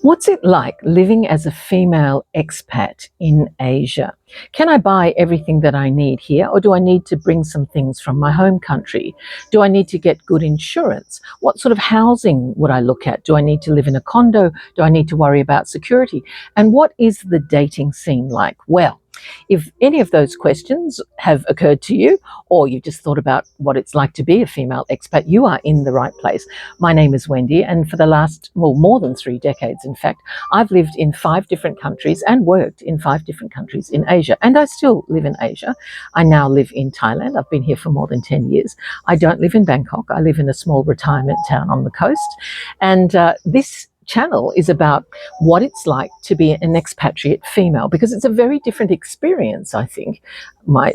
What's it like living as a female expat in Asia? Can I buy everything that I need here, or do I need to bring some things from my home country? Do I need to get good insurance? What sort of housing would I look at? Do I need to live in a condo? Do I need to worry about security? And what is the dating scene like? Well, if any of those questions have occurred to you, or you just thought about what it's like to be a female expat, you are in the right place. My name is Wendy, and for the last, more than 3 decades, in fact, I've lived in 5 different countries and worked in 5 different countries in Asia, and I still live in Asia. I now live in Thailand. I've been here for more than 10 years. I don't live in Bangkok. I live in a small retirement town on the coast, and this channel is about what it's like to be an expatriate female, because it's a very different experience, I think. My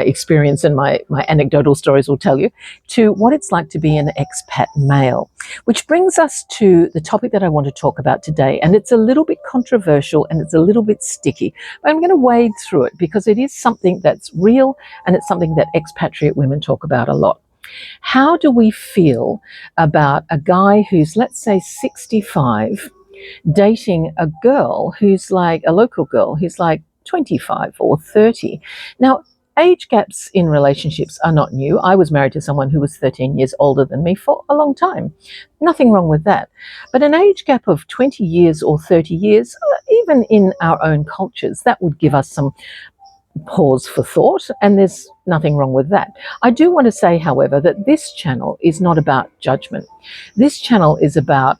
experience and my anecdotal stories will tell you, to what it's like to be an expat male. Which brings us to the topic that I want to talk about today, and it's a little bit controversial and it's a little bit sticky, but I'm going to wade through it because it is something that's real and it's something that expatriate women talk about a lot. How do we feel about a guy who's, let's say, 65, dating a girl who's like a local girl who's like 25 or 30? Now, age gaps in relationships are not new. I was married to someone who was 13 years older than me for a long time. Nothing wrong with that. But an age gap of 20 years or 30 years, even in our own cultures, that would give us some pause for thought, and there's nothing wrong with that. I do want to say, however, that this channel is not about judgment. This channel is about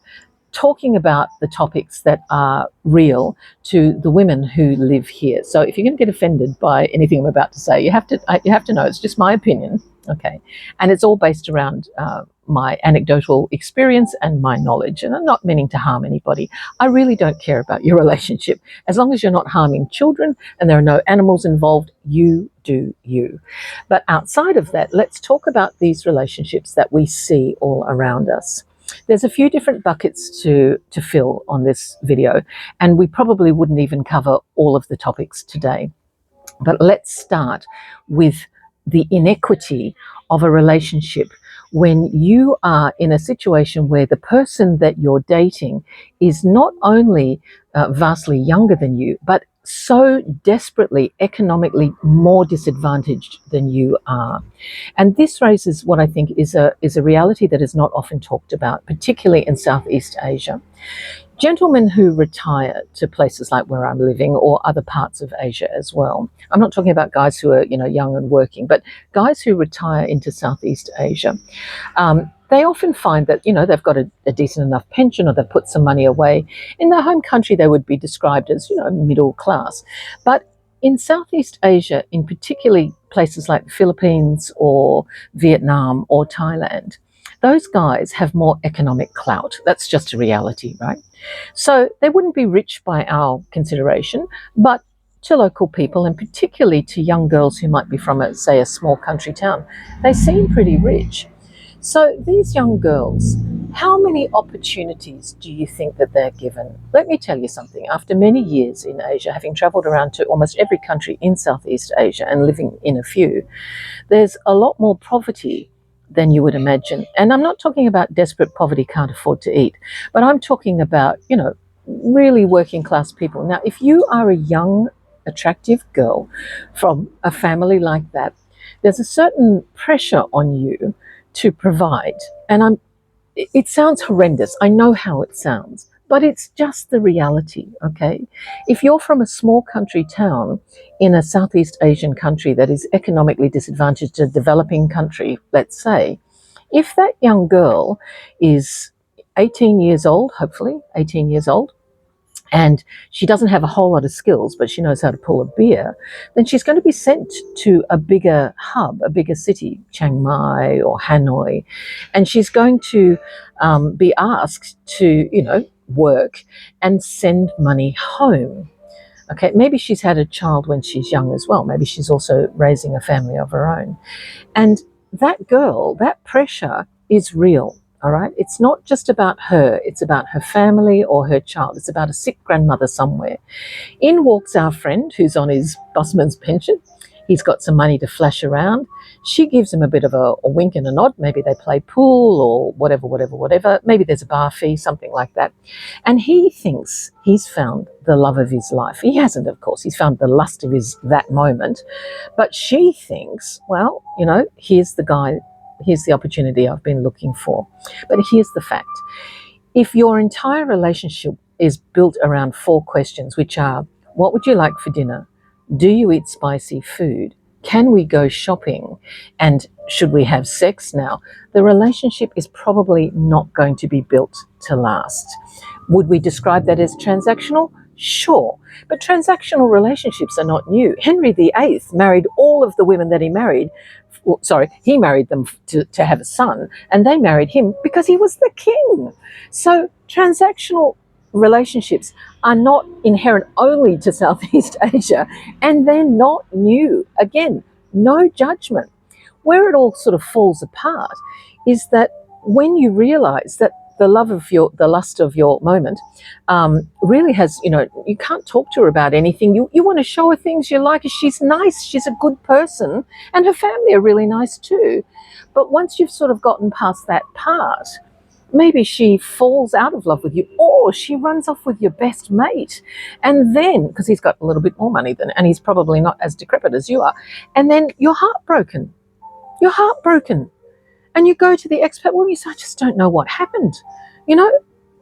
talking about the topics that are real to the women who live here. So if you're going to get offended by anything I'm about to say, you have to know it's just my opinion, okay? And it's all based around my anecdotal experience and my knowledge, and I'm not meaning to harm anybody. I really don't care about your relationship. As long as you're not harming children and there are no animals involved, you do you. But outside of that, let's talk about these relationships that we see all around us. There's a few different buckets to fill on this video, and we probably wouldn't even cover all of the topics today. But let's start with the inequity of a relationship when you are in a situation where the person that you're dating is not only vastly younger than you, but so desperately economically more disadvantaged than you are. And this raises what I think is a reality that is not often talked about, particularly in Southeast Asia. Gentlemen who retire to places like where I'm living, or other parts of Asia as well. I'm not talking about guys who are, young and working, but guys who retire into Southeast Asia. They often find that, they've got a decent enough pension, or they've put some money away. In their home country, they would be described as, middle class. But in Southeast Asia, in particularly places like the Philippines or Vietnam or Thailand, those guys have more economic clout. That's just a reality, right? So they wouldn't be rich by our consideration, but to local people, and particularly to young girls who might be from, a small country town, they seem pretty rich. So these young girls, how many opportunities do you think that they're given? Let me tell you something. After many years in Asia, having traveled around to almost every country in Southeast Asia and living in a few, there's a lot more poverty than you would imagine. And I'm not talking about desperate poverty, can't afford to eat, but I'm talking about, really working class people. Now, if you are a young, attractive girl from a family like that, there's a certain pressure on you to provide. And it sounds horrendous. I know how it sounds, but it's just the reality, okay? If you're from a small country town in a Southeast Asian country that is economically disadvantaged, a developing country, let's say, if that young girl is 18 years old, hopefully 18 years old, and she doesn't have a whole lot of skills, but she knows how to pull a beer, then she's going to be sent to a bigger hub, a bigger city, Chiang Mai or Hanoi, and she's going to be asked to, work and send money home. Okay, maybe she's had a child when she's young as well. Maybe she's also raising a family of her own. And that girl, that pressure is real. All right. It's not just about her. It's about her family or her child. It's about a sick grandmother somewhere. In walks our friend who's on his busman's pension. He's got some money to flash around. She gives him a bit of a wink and a nod. Maybe they play pool or whatever, whatever, whatever. Maybe there's a bar fee, something like that. And he thinks he's found the love of his life. He hasn't, of course. He's found the lust of his that moment. But she thinks, well, here's the guy, here's the opportunity I've been looking for. But here's the fact. If your entire relationship is built around 4 questions, which are, what would you like for dinner? Do you eat spicy food? Can we go shopping? And should we have sex now? The relationship is probably not going to be built to last. Would we describe that as transactional? Sure. But transactional relationships are not new. Henry VIII married all of the women that he married. He married them to have a son, and they married him because he was the king. So transactional relationships are not inherent only to Southeast Asia, and they're not new. Again, no judgment. Where it all sort of falls apart is that when you realize that the lust of your moment really has, you can't talk to her about anything. You want to show her things you like. She's nice. She's a good person. And her family are really nice too. But once you've sort of gotten past that part, maybe she falls out of love with you, or she runs off with your best mate. And then, because he's got a little bit more money and he's probably not as decrepit as you are. And then you're heartbroken. You're heartbroken. And you go to the expat woman, you say, I just don't know what happened.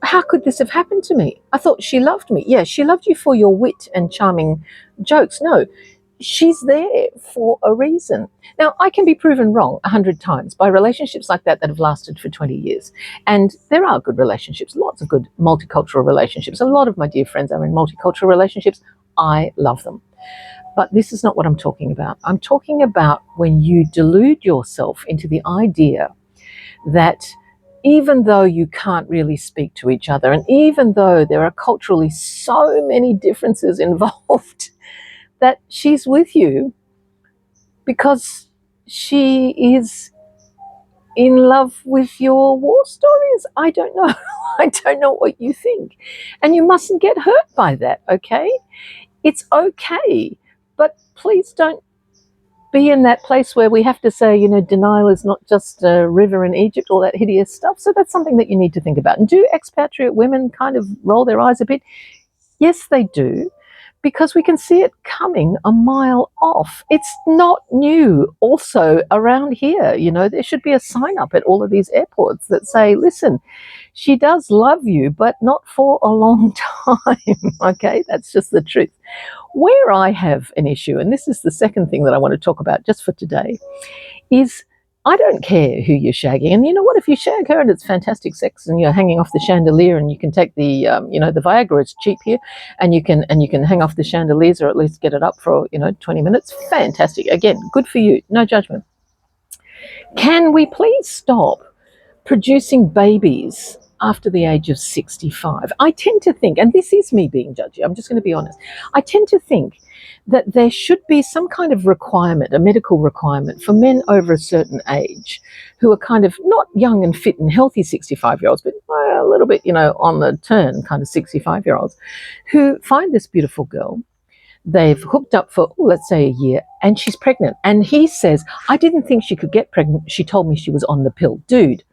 How could this have happened to me? I thought she loved me. Yeah, she loved you for your wit and charming jokes. No, she's there for a reason. Now, I can be proven wrong 100 times by relationships like that have lasted for 20 years. And there are good relationships, lots of good multicultural relationships. A lot of my dear friends are in multicultural relationships. I love them. But this is not what I'm talking about. I'm talking about when you delude yourself into the idea that even though you can't really speak to each other, and even though there are culturally so many differences involved, that she's with you because she is in love with your war stories. I don't know. I don't know what you think. And you mustn't get hurt by that, okay? It's okay. But please don't be in that place where we have to say, denial is not just a river in Egypt, all that hideous stuff. So that's something that you need to think about. And do expatriate women kind of roll their eyes a bit? Yes, they do, because we can see it coming a mile off. It's not new also around here. There should be a sign up at all of these airports that say, listen, she does love you, but not for a long time. Okay, that's just the truth. Where I have an issue, and this is the second thing that I want to talk about just for today, is I don't care who you're shagging. And you know what? If you shag her and it's fantastic sex and you're hanging off the chandelier and you can take the, the Viagra, it's cheap here, and you can hang off the chandeliers or at least get it up for, 20 minutes. Fantastic. Again, good for you. No judgment. Can we please stop producing babies after the age of 65? I tend to think, and this is me being judgy, I'm just going to be honest, I tend to think that there should be some kind of requirement, a medical requirement for men over a certain age who are kind of not young and fit and healthy 65-year-olds, but a little bit, on the turn kind of 65-year-olds who find this beautiful girl. They've hooked up for, let's say, a year, and she's pregnant. And he says, I didn't think she could get pregnant. She told me she was on the pill. Dude,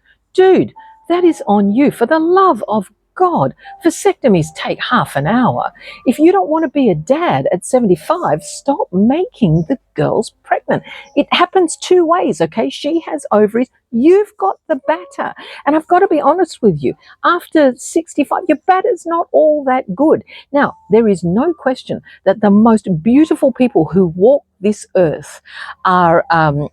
that is on you. For the love of God, vasectomies take half an hour. If you don't want to be a dad at 75, stop making the girls pregnant. It happens 2 ways, okay? She has ovaries. You've got the batter. And I've got to be honest with you. After 65, your batter's not all that good. Now, there is no question that the most beautiful people who walk this earth are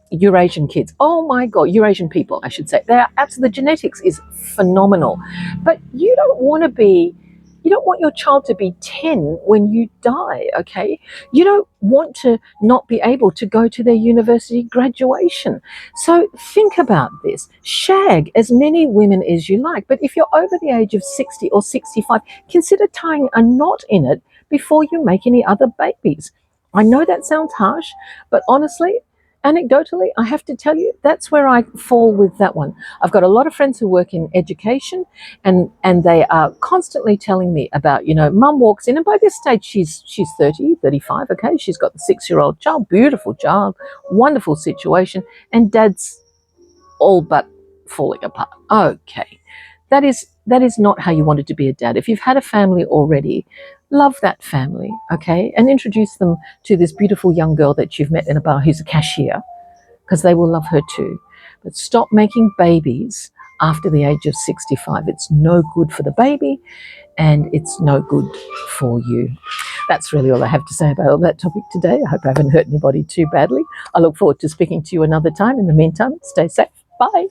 Eurasian kids. Oh my God, Eurasian people, I should say. The genetics is phenomenal. But you don't want your child to be 10 when you die, okay? You don't want to not be able to go to their university graduation. So think about this. Shag as many women as you like, but if you're over the age of 60 or 65, consider tying a knot in it before you make any other babies. I know that sounds harsh, but honestly, anecdotally, I have to tell you, that's where I fall with that one. I've got a lot of friends who work in education, and they are constantly telling me about, mum walks in, and by this stage she's 30, 35, okay? She's got the 6-year-old child, beautiful child, wonderful situation, and dad's all but falling apart. Okay. That is not how you wanted to be a dad. If you've had a family already, love that family, okay? And introduce them to this beautiful young girl that you've met in a bar who's a cashier, because they will love her too. But stop making babies after the age of 65. It's no good for the baby, and it's no good for you. That's really all I have to say about that topic today. I hope I haven't hurt anybody too badly. I look forward to speaking to you another time. In the meantime, stay safe. Bye.